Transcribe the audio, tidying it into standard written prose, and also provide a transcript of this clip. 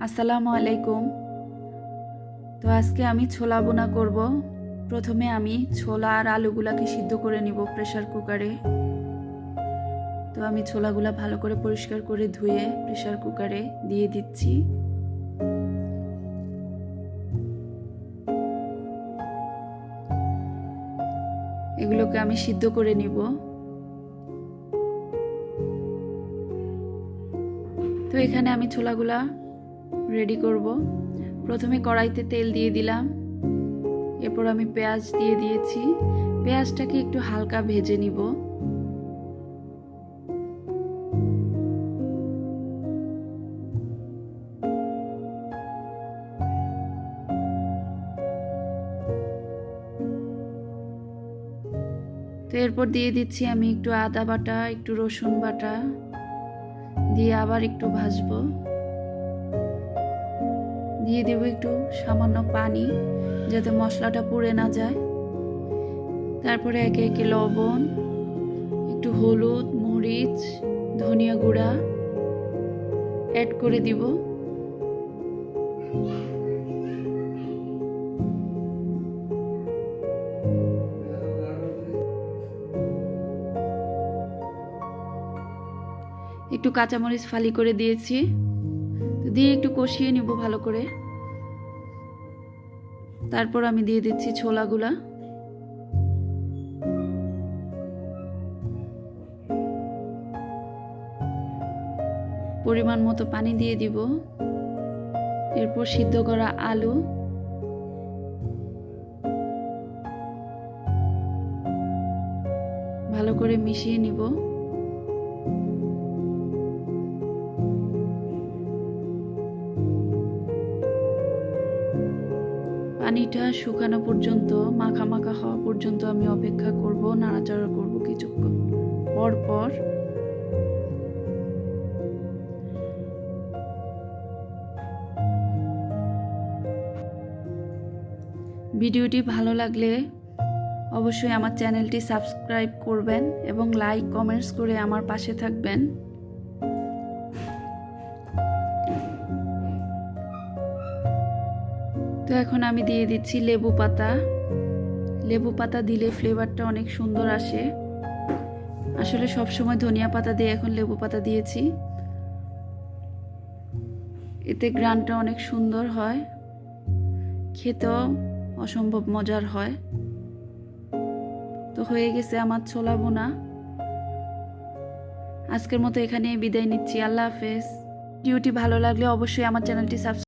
আসসালামু আলাইকুম। তো আজকে আমি ছোলা বোনা করব। প্রথমে আমি ছোলা আর আলুগুলাকে সিদ্ধ করে নিব প্রেসার কুকারে। তো আমি ছোলাগুলা ভালো করে পরিষ্কার করে ধুয়ে প্রেসার কুকারে দিয়ে দিচ্ছি। এগুলোকে আমি সিদ্ধ করে নিব। তো এখানে আমি ছোলাগুলা রেডি করব। প্রথমে কড়াইতে তেল দিয়ে দিলাম, এরপর আমি পেঁয়াজ দিয়ে দিয়েছি। পেঁয়াজটাকে একটু হালকা ভেজে নিব। তো এরপর দিয়ে দিচ্ছি আমি একটু আদা বাটা, একটু রসুন বাটা দিয়ে আবার একটু ভাজবো। দিয়ে দেব একটু সামান্য পানি যাতে মশলাটা পুড়ে না যায়। তারপরে একে একে লবণ, একটু হলুদ, মরিচ, ধনিয়া গুঁড়া অ্যাড করে দিব। একটু কাঁচামরিচ ফালি করে দিয়েছি। দিয়ে একটু কষিয়ে নিব ভালো করে। তারপর আমি দিয়ে দিচ্ছি ছোলাগুলা। পরিমাণ মতো পানি দিয়ে দিব। এরপর সিদ্ধ করা আলু, ভালো করে মিশিয়ে নিব। পানিটা শুকানো পর্যন্ত, মাখা মাখা হওয়া পর্যন্ত আমি অপেক্ষা করব, নাড়াচাড়া করব কিছুক্ষণ পর পর। ভিডিওটি ভালো লাগলে অবশ্যই আমার চ্যানেলটি সাবস্ক্রাইব করবেন এবং লাইক কমেন্টস করে আমার পাশে থাকবেন। তো এখন আমি দিয়ে দিচ্ছি লেবু পাতা। লেবু পাতা দিলে ফ্লেভারটা অনেক সুন্দর আসে। আসলে সব সময় ধনিয়া পাতা দিয়ে এখন লেবু পাতা দিয়েছি, এতে গ্রানটা অনেক সুন্দর হয়, খেতেও অসম্ভব মজার হয়। তো হয়ে গেছে আমার ছোলা বোনা। আজকের মতো এখানে বিদায় নিচ্ছি। আল্লাহ হাফেজ। ভিডিওটি ভালো লাগলে অবশ্যই আমার চ্যানেলটি সাবস্ক্রাইব